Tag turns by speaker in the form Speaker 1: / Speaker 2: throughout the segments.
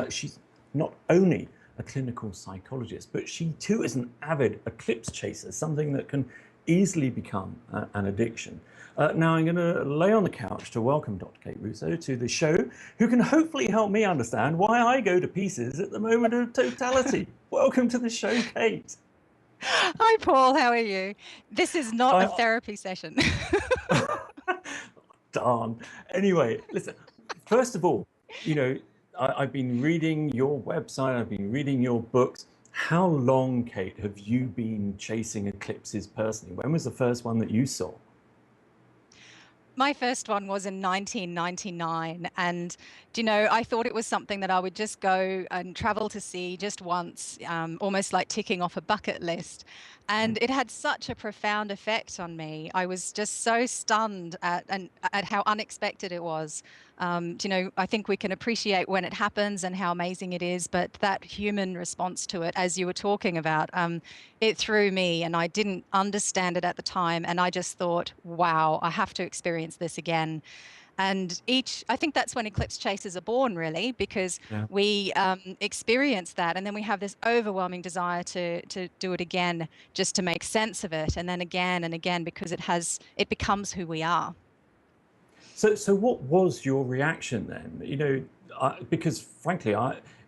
Speaker 1: She's not only a clinical psychologist, but she too is an avid eclipse chaser, something that can easily become an addiction. Now I'm going to lay on the couch to welcome Dr. Kate Russo to the show, who can hopefully help me understand why I go to pieces at the moment of totality. Welcome to the show, Kate.
Speaker 2: Hi, Paul. How are you? This is not a
Speaker 1: I,
Speaker 2: therapy session.
Speaker 1: darn. Anyway, listen, first of all, you know, I've been reading your website, I've been reading your books. How long, Kate, have you been chasing eclipses personally? When was the first one that you saw?
Speaker 2: My first one was in 1999. And, I thought it was something that I would just go and travel to see just once, almost like ticking off a bucket list. And it had such a profound effect on me. I was just so stunned at how unexpected it was. I think we can appreciate when it happens and how amazing it is, but that human response to it, as you were talking about, it threw me, and I didn't understand it at the time. And I just thought, wow, I have to experience this again. And I think that's when eclipse chasers are born, really, because
Speaker 1: Yeah.
Speaker 2: we experience that, and then we have this overwhelming desire to do it again, just to make sense of it, and then again and again, because it becomes who we are.
Speaker 1: So what was your reaction then? Because frankly,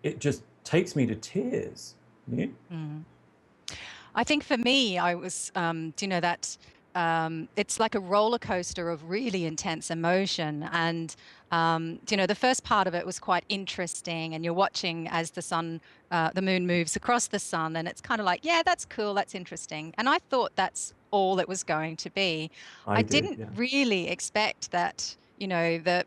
Speaker 1: it just takes me to tears. Yeah.
Speaker 2: Mm. I think for me, I was, that it's like a roller coaster of really intense emotion. And, the first part of it was quite interesting. And you're watching as the moon moves across the sun. And it's kind of like, yeah, that's cool. That's interesting. And I thought that's all it was going to be.
Speaker 1: I
Speaker 2: I
Speaker 1: did,
Speaker 2: didn't
Speaker 1: yeah.
Speaker 2: really expect that.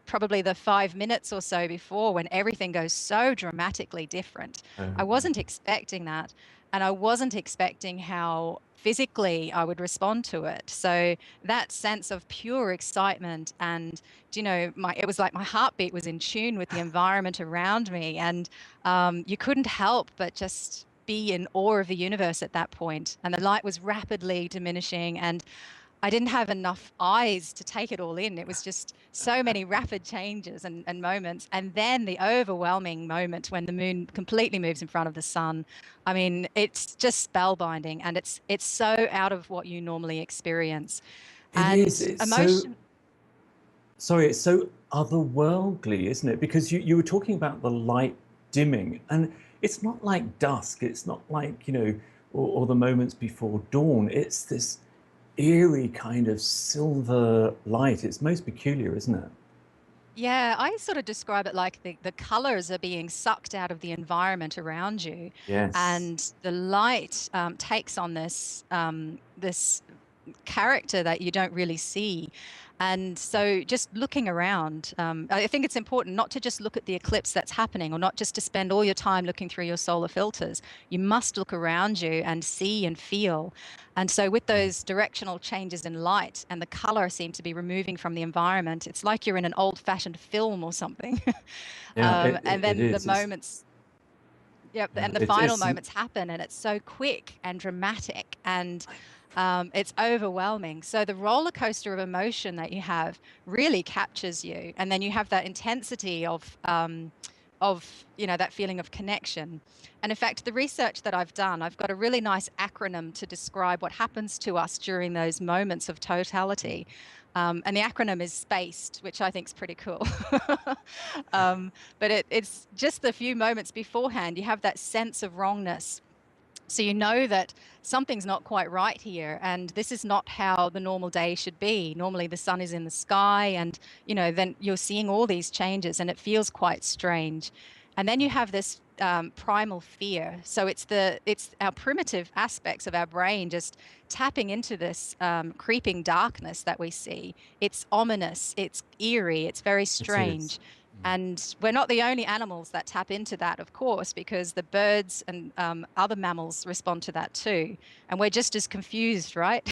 Speaker 2: Probably the 5 minutes or so before, when everything goes so dramatically different. I
Speaker 1: Yeah.
Speaker 2: wasn't expecting that. And I wasn't expecting how physically I would respond to it. So that sense of pure excitement, and it was like my heartbeat was in tune with the environment around me, and you couldn't help but just be in awe of the universe at that point. And the light was rapidly diminishing, and I didn't have enough eyes to take it all in. It was just so many rapid changes and moments. And then the overwhelming moment when the moon completely moves in front of the sun. I mean, it's just spellbinding, and it's so out of what you normally experience.
Speaker 1: It is.
Speaker 2: And
Speaker 1: It's so,
Speaker 2: emotion,
Speaker 1: sorry, it's so otherworldly, isn't it? Because you were talking about the light dimming, and it's not like dusk. It's not like, or the moments before dawn. It's this eerie kind of silver light. It's most peculiar, isn't it?
Speaker 2: yeah, I sort of describe it like the colors are being sucked out of the environment around you,
Speaker 1: Yes.
Speaker 2: and the light takes on this character that you don't really see. And so just looking around, I think it's important not to just look at the eclipse that's happening, or not just to spend all your time looking through your solar filters. You must look around you and see and feel. And so with those directional changes in light, and the color seem to be removing from the environment, it's like you're in an old-fashioned film or something.
Speaker 1: Yeah, it,
Speaker 2: And
Speaker 1: it, it
Speaker 2: then the
Speaker 1: is.
Speaker 2: moments, yep,
Speaker 1: Yeah,
Speaker 2: and the final moments happen, and it's so quick and dramatic, and it's overwhelming. So the roller coaster of emotion that you have really captures you, and then you have that intensity of that feeling of connection. And in fact, the research that I've done, I've got a really nice acronym to describe what happens to us during those moments of totality. And the acronym is SPACED, which I think is pretty cool. But it's just the few moments beforehand, you have that sense of wrongness. So you know that something's not quite right here, and this is not how the normal day should be. Normally the sun is in the sky, and then you're seeing all these changes, and it feels quite strange. And then you have this primal fear. So it's our primitive aspects of our brain just tapping into this creeping darkness that we see. It's ominous, it's eerie, it's very
Speaker 1: it is.
Speaker 2: strange. And we're not the only animals that tap into that, of course, because the birds and other mammals respond to that too. And we're just as confused, right?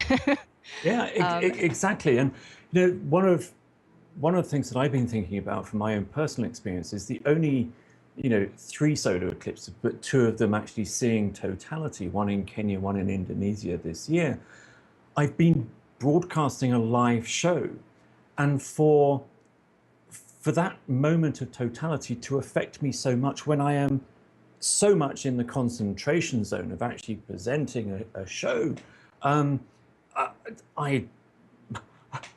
Speaker 1: Yeah,
Speaker 2: um,
Speaker 1: exactly. And one of the things that I've been thinking about from my own personal experience is the only, three solar eclipses, but two of them actually seeing totality, one in Kenya, one in Indonesia this year. I've been broadcasting a live show, and for for that moment of totality to affect me so much when I am so much in the concentration zone of actually presenting a show. Um, I,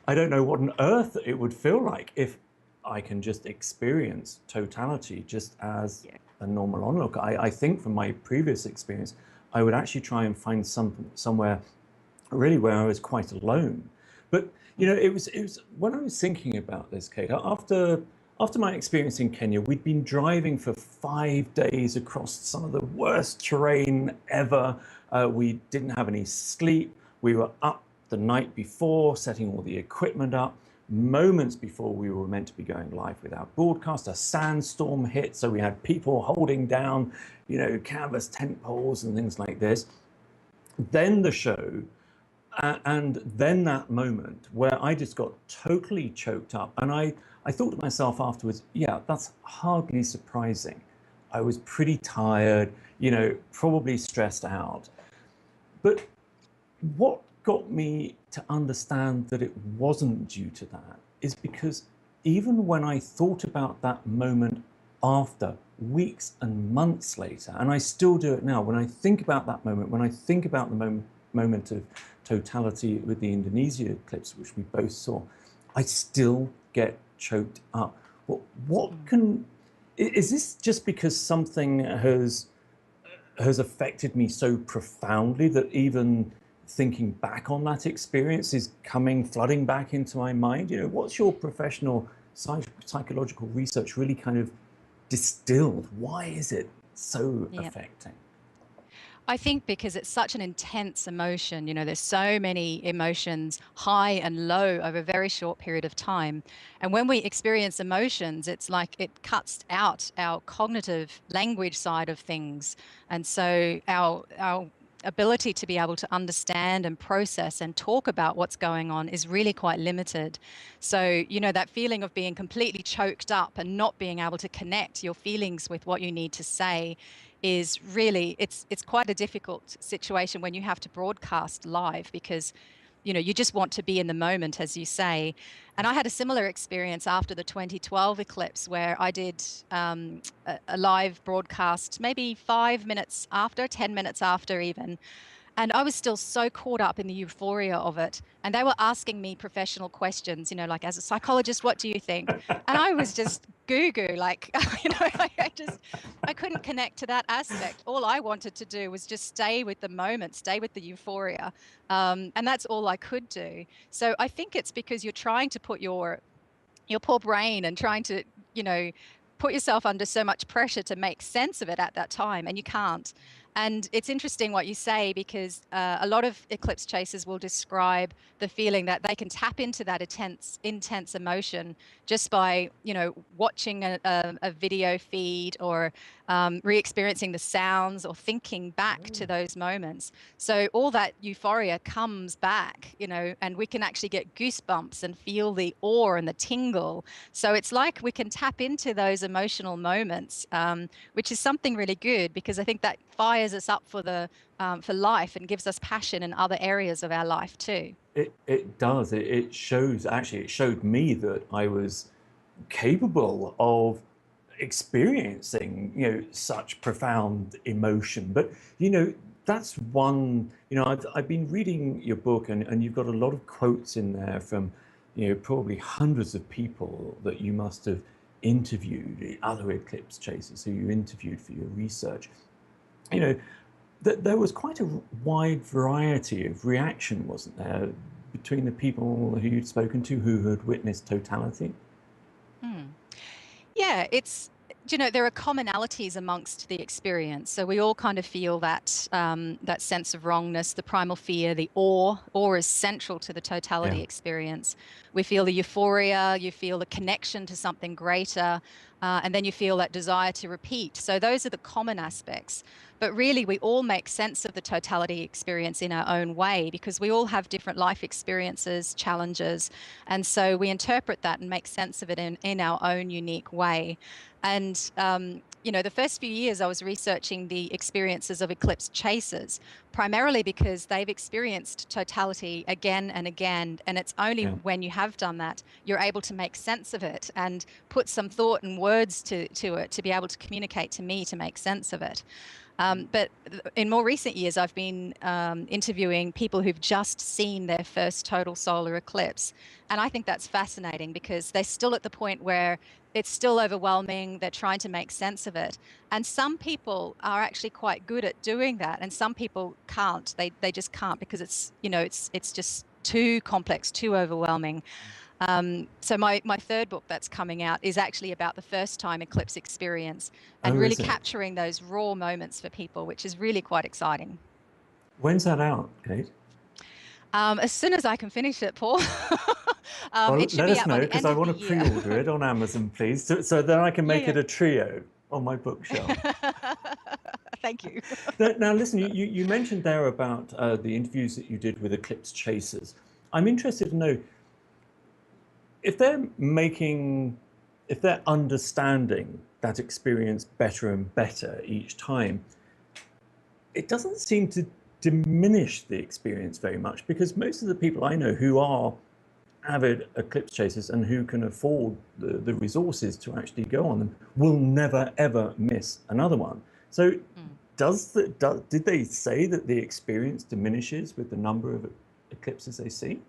Speaker 1: I don't know what on earth it would feel like if I can just experience totality just as a normal onlooker. I think from my previous experience, I would actually try and find somewhere really where I was quite alone. But it was when I was thinking about this, Kate, after my experience in Kenya, we'd been driving for 5 days across some of the worst terrain ever. We didn't have any sleep. We were up the night before, setting all the equipment up. Moments before we were meant to be going live with our broadcast, a sandstorm hit, so we had people holding down, canvas tent poles and things like this. Then the show, and then that moment where I just got totally choked up. And I thought to myself afterwards, yeah, that's hardly surprising. I was pretty tired, probably stressed out. But what got me to understand that it wasn't due to that is because even when I thought about that moment after, weeks and months later, and I still do it now, when I think about that moment, when I think about the moment of totality with the Indonesia clips, which we both saw, I still get choked up. Is this just because something has affected me so profoundly that even thinking back on that experience is flooding back into my mind? What's your professional psychological research really kind of distilled? Why is it so affecting?
Speaker 2: I think because it's such an intense emotion, there's so many emotions, high and low, over a very short period of time. And when we experience emotions, it's like it cuts out our cognitive language side of things. And so our ability to be able to understand and process and talk about what's going on is really quite limited. So, that feeling of being completely choked up and not being able to connect your feelings with what you need to say is really, it's quite a difficult situation when you have to broadcast live, because you just want to be in the moment, as you say. And I had a similar experience after the 2012 eclipse, where I did a live broadcast maybe 5 minutes after, 10 minutes after even. And I was still so caught up in the euphoria of it. And they were asking me professional questions, like, as a psychologist, what do you think? And I was just goo-goo, like, I couldn't connect to that aspect. All I wanted to do was just stay with the moment, stay with the euphoria. And that's all I could do. So I think it's because you're trying to put your poor brain and trying to, put yourself under so much pressure to make sense of it at that time, and you can't. And it's interesting what you say, because a lot of eclipse chasers will describe the feeling that they can tap into that intense emotion just by, watching a video feed, or re-experiencing the sounds, or thinking back to those moments. So all that euphoria comes back, and we can actually get goosebumps and feel the awe and the tingle. So it's like we can tap into those emotional moments, which is something really good, because I think that fires us up for life and gives us passion in other areas of our life too.
Speaker 1: It does. It shows, actually, it showed me that I was capable of experiencing, such profound emotion. But, that's one, I've been reading your book, and you've got a lot of quotes in there from, probably hundreds of people that you must have interviewed, other eclipse chasers who you interviewed for your research. There was quite a wide variety of reaction, wasn't there, between the people who you'd spoken to who had witnessed totality?
Speaker 2: Yeah, there are commonalities amongst the experience. So we all kind of feel that that sense of wrongness, the primal fear, the awe. Awe is central to the totality experience. We feel the euphoria, you feel the connection to something greater, and then you feel that desire to repeat. So those are the common aspects. But really, we all make sense of the totality experience in our own way, because we all have different life experiences, challenges. And so we interpret that and make sense of it in our own unique way. And the first few years I was researching the experiences of eclipse chasers, primarily because they've experienced totality again and again. And it's only
Speaker 1: Yeah.
Speaker 2: when you have done that, you're able to make sense of it and put some thought and words to it to be able to communicate to me to make sense of it. But in more recent years, I've been interviewing people who've just seen their first total solar eclipse. And I think that's fascinating because they're still at the point where it's still overwhelming. They're trying to make sense of it. And some people are actually quite good at doing that. And some people can't. They just can't because it's just too complex, too overwhelming. So my third book that's coming out is actually about the first time eclipse experience and
Speaker 1: Oh,
Speaker 2: really
Speaker 1: is it?
Speaker 2: capturing those raw moments for people, which is really quite exciting.
Speaker 1: When's that out, Kate?
Speaker 2: As soon as I can finish it, Paul.
Speaker 1: Well,
Speaker 2: It should
Speaker 1: let
Speaker 2: be
Speaker 1: us
Speaker 2: out by
Speaker 1: know
Speaker 2: the
Speaker 1: because
Speaker 2: end
Speaker 1: I
Speaker 2: of the
Speaker 1: want to
Speaker 2: year.
Speaker 1: pre-order it on Amazon, please, so that I can
Speaker 2: Yeah,
Speaker 1: make
Speaker 2: yeah.
Speaker 1: it a trio on my bookshelf.
Speaker 2: Thank you.
Speaker 1: Now, listen, you mentioned there about the interviews that you did with eclipse chasers. I'm interested to know if they're making, if they're understanding that experience better and better each time. It doesn't seem to diminish the experience very much because most of the people I know who are avid eclipse chasers and who can afford the resources to actually go on them will never ever miss another one. So
Speaker 2: Mm.
Speaker 1: did they say that the experience diminishes with the number of eclipses they see?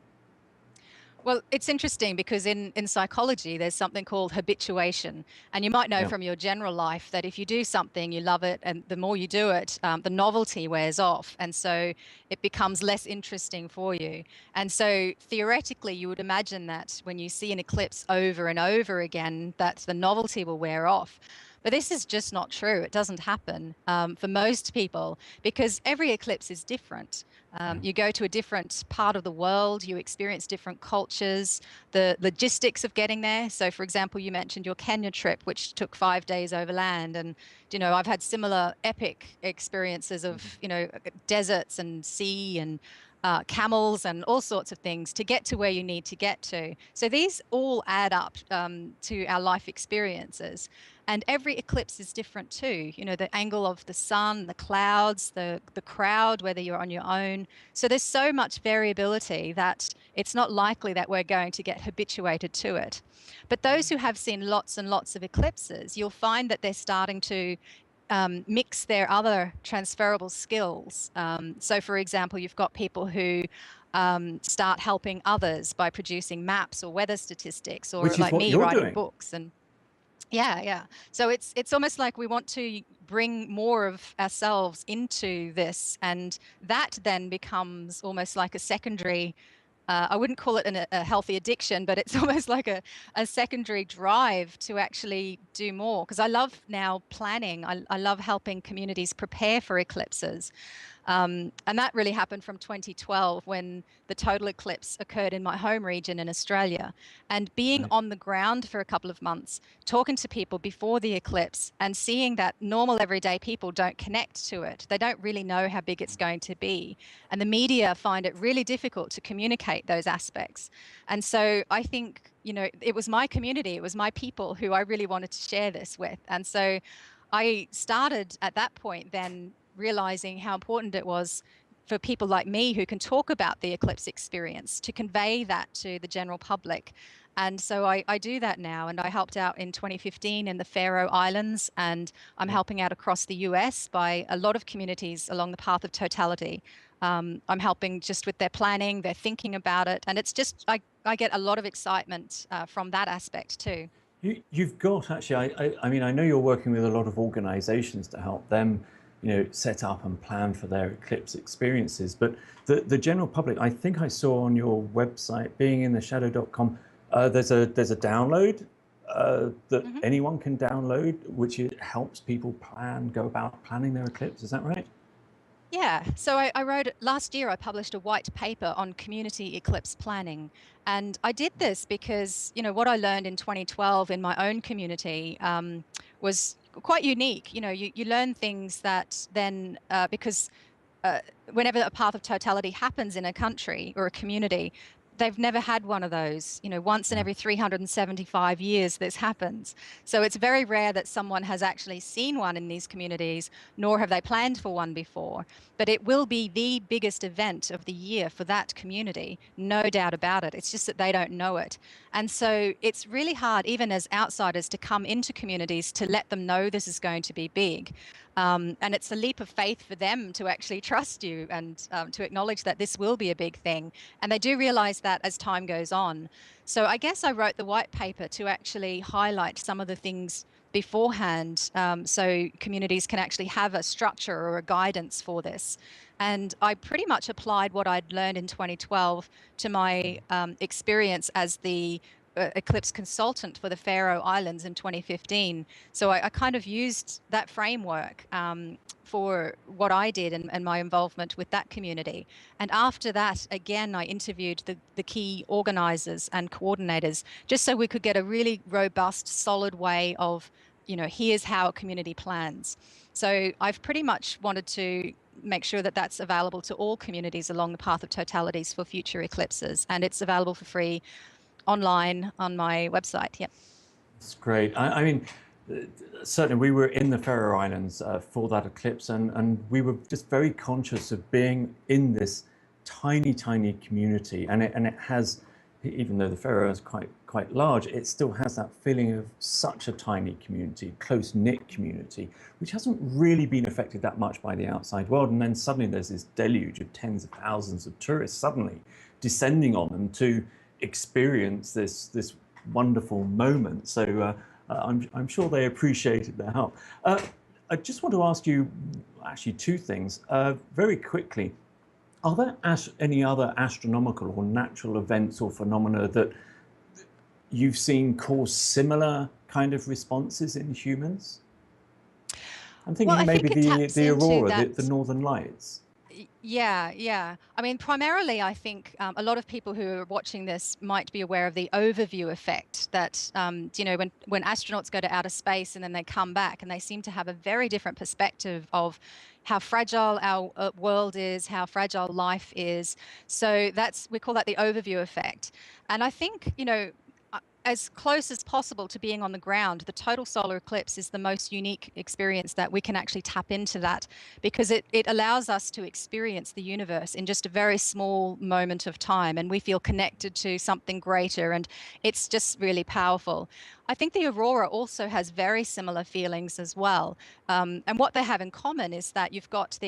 Speaker 2: Well, it's interesting because in psychology, there's something called habituation. And you might know
Speaker 1: Yeah.
Speaker 2: from your general life that if you do something, you love it. And the more you do it, the novelty wears off. And so it becomes less interesting for you. And so theoretically, you would imagine that when you see an eclipse over and over again, that the novelty will wear off. But this is just not true. It doesn't happen for most people because every eclipse is different.
Speaker 1: Yeah.
Speaker 2: You go to a different part of the world, you experience different cultures, the logistics of getting there. So, for example, you mentioned your Kenya trip, which took 5 days overland. And, I've had similar epic experiences of, deserts and sea and camels and all sorts of things to get to where you need to get to. So these all add up to our life experiences. And every eclipse is different too. The angle of the sun, the clouds, the crowd, whether you're on your own. So there's so much variability that it's not likely that we're going to get habituated to it. But those who have seen lots and lots of eclipses, you'll find that they're starting to mix their other transferable skills. So, for example, you've got people who start helping others by producing maps or weather statistics, or
Speaker 1: Which is
Speaker 2: like
Speaker 1: what
Speaker 2: me,
Speaker 1: you're
Speaker 2: writing
Speaker 1: doing.
Speaker 2: books. And yeah, yeah. So it's almost like we want to bring more of ourselves into this, and that then becomes almost like a secondary. I wouldn't call it a healthy addiction, but it's almost like a secondary drive to actually do more. Because I love now planning. I love helping communities prepare for eclipses. And that really happened from 2012 when the total eclipse occurred in my home region in Australia. And being
Speaker 1: Right.
Speaker 2: on the ground for a couple of months, talking to people before the eclipse and seeing that normal everyday people don't connect to it. They don't really know how big it's going to be. And the media find it really difficult to communicate those aspects. And so I think, it was my community, it was my people who I really wanted to share this with. And so I started at that point then realizing how important it was for people like me who can talk about the eclipse experience to convey that to the general public. And so I do that now. And I helped out in 2015 in the Faroe Islands, and I'm
Speaker 1: Yeah.
Speaker 2: helping out across the US by a lot of communities along the path of totality. I'm helping just with their planning, their thinking about it. And it's just, I get a lot of excitement from that aspect too.
Speaker 1: You've got actually. I mean, I know you're working with a lot of organisations to help them, set up and plan for their eclipse experiences. But the general public, I think I saw on your website, beingintheshadow.com, there's a download that
Speaker 2: Mhm.
Speaker 1: anyone can download, which helps people go about planning their eclipse. Is that right?
Speaker 2: Yeah, so I wrote last year, I published a white paper on community eclipse planning. And I did this because, what I learned in 2012 in my own community was quite unique. You learn things that then, because uh, whenever a path of totality happens in a country or a community, they've never had one of those. Once in every 375 years this happens. So it's very rare that someone has actually seen one in these communities, nor have they planned for one before. But it will be the biggest event of the year for that community, no doubt about it. It's just that they don't know it. And so it's really hard, even as outsiders, to come into communities to let them know this is going to be big. And it's a leap of faith for them to actually trust you and to acknowledge that this will be a big thing. And they do realize that as time goes on. So I guess I wrote the white paper to actually highlight some of the things beforehand, so communities can actually have a structure or a guidance for this. And I pretty much applied what I'd learned in 2012 to my experience as the eclipse consultant for the Faroe Islands in 2015. So I kind of used that framework for what I did and my involvement with that community. And after that, again, I interviewed the key organizers and coordinators just so we could get a really robust, solid way of, here's how a community plans. So I've pretty much wanted to make sure that that's available to all communities along the path of totalities for future eclipses. And it's available for free online on my website. Yep.
Speaker 1: That's great. I mean, certainly we were in the Faroe Islands for that eclipse, and we were just very conscious of being in this tiny, tiny community. And it has, even though the Faroe is quite large, it still has that feeling of such a tiny community, close-knit community, which hasn't really been affected that much by the outside world. And then suddenly there's this deluge of tens of thousands of tourists suddenly descending on them to experience this wonderful moment. So I'm sure they appreciated their help. I just want to ask you actually two things very quickly. Are there any other astronomical or natural events or phenomena that you've seen cause similar kind of responses in humans? I'm thinking maybe the aurora, the northern lights.
Speaker 2: Yeah. I mean, primarily, I think a lot of people who are watching this might be aware of the overview effect that, when astronauts go to outer space and then they come back and they seem to have a very different perspective of how fragile our world is, how fragile life is. So we call that the overview effect. And I think, as close as possible to being on the ground, the total solar eclipse is the most unique experience that we can actually tap into that, because it allows us to experience the universe in just a very small moment of time, and we feel connected to something greater, and it's just really powerful. I think the aurora also has very similar feelings as well. And what they have in common is that you've got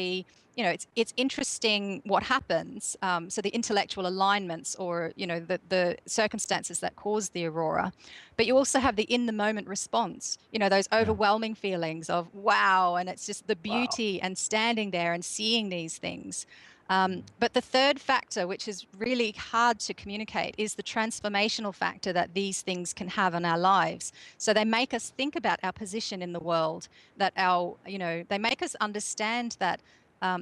Speaker 2: it's interesting what happens. So the intellectual alignments or, the circumstances that cause the aurora, but you also have the in the moment response, those overwhelming feelings of wow. And it's just the beauty and standing there and seeing these things. But the third factor, which is really hard to communicate, is the transformational factor that these things can have on our lives. So they make us think about our position in the world, that they make us understand that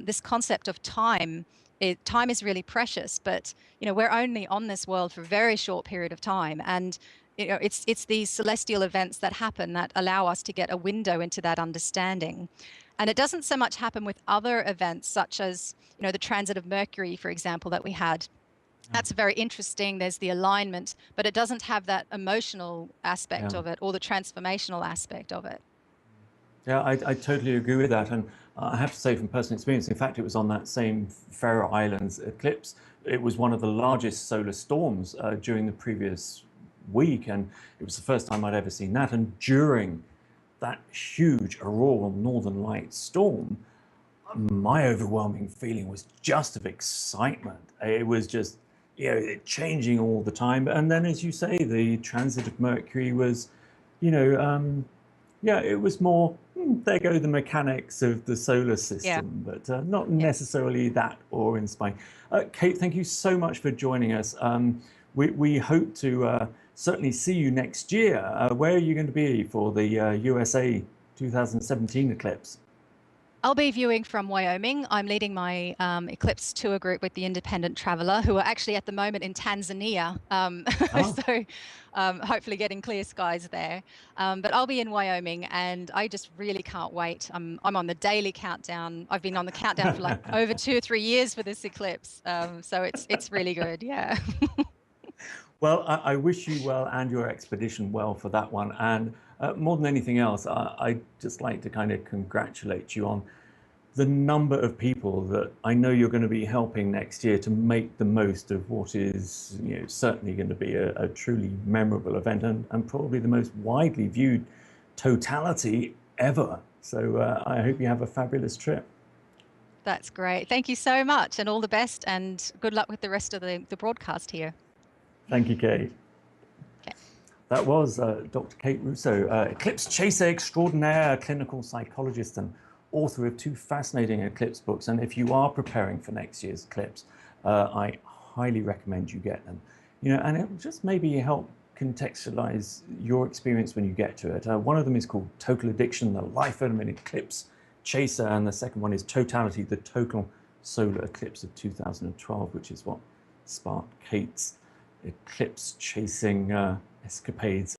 Speaker 2: this concept of time is really precious, but we're only on this world for a very short period of time, and it's these celestial events that happen that allow us to get a window into that understanding. And it doesn't so much happen with other events such as the transit of Mercury, for example, that we had. That's very interesting. There's the alignment, but it doesn't have that emotional aspect of it or the transformational aspect of it.
Speaker 1: Yeah, I totally agree with that. And I have to say from personal experience, in fact, it was on that same Faroe Islands eclipse. It was one of the largest solar storms during the previous week. And it was the first time I'd ever seen that. And during that huge auroral northern light storm, my overwhelming feeling was just of excitement. It was just, it changing all the time. And then, as you say, the transit of Mercury was, it was more, there go the mechanics of the solar system, but not necessarily that awe-inspiring. Kate, thank you so much for joining us. We hope to certainly see you next year. Where are you going to be for the USA 2017 eclipse?
Speaker 2: I'll be viewing from Wyoming. I'm leading my eclipse tour group with the Independent Traveler, who are actually at the moment in Tanzania. So hopefully getting clear skies there. But I'll be in Wyoming, and I just really can't wait. I'm on the daily countdown. I've been on the countdown for like over 2 or 3 years for this eclipse. So it's really good. Yeah.
Speaker 1: Well, I wish you well and your expedition well for that one. And more than anything else, I'd just like to kind of congratulate you on the number of people that I know you're going to be helping next year to make the most of what is, certainly going to be a truly memorable event and probably the most widely viewed totality ever. So I hope you have a fabulous trip.
Speaker 2: That's great. Thank you so much, and all the best, and good luck with the rest of the broadcast here.
Speaker 1: Thank you, Kate.
Speaker 2: Okay.
Speaker 1: That was Dr. Kate Russo, eclipse chaser extraordinaire, clinical psychologist and author of 2 fascinating eclipse books. And if you are preparing for next year's eclipse, I highly recommend you get them. And it will just maybe help contextualize your experience when you get to it. One of them is called Total Addiction, the life of an eclipse chaser, and the second one is Totality, the total solar eclipse of 2012, which is what sparked Kate's eclipse chasing escapades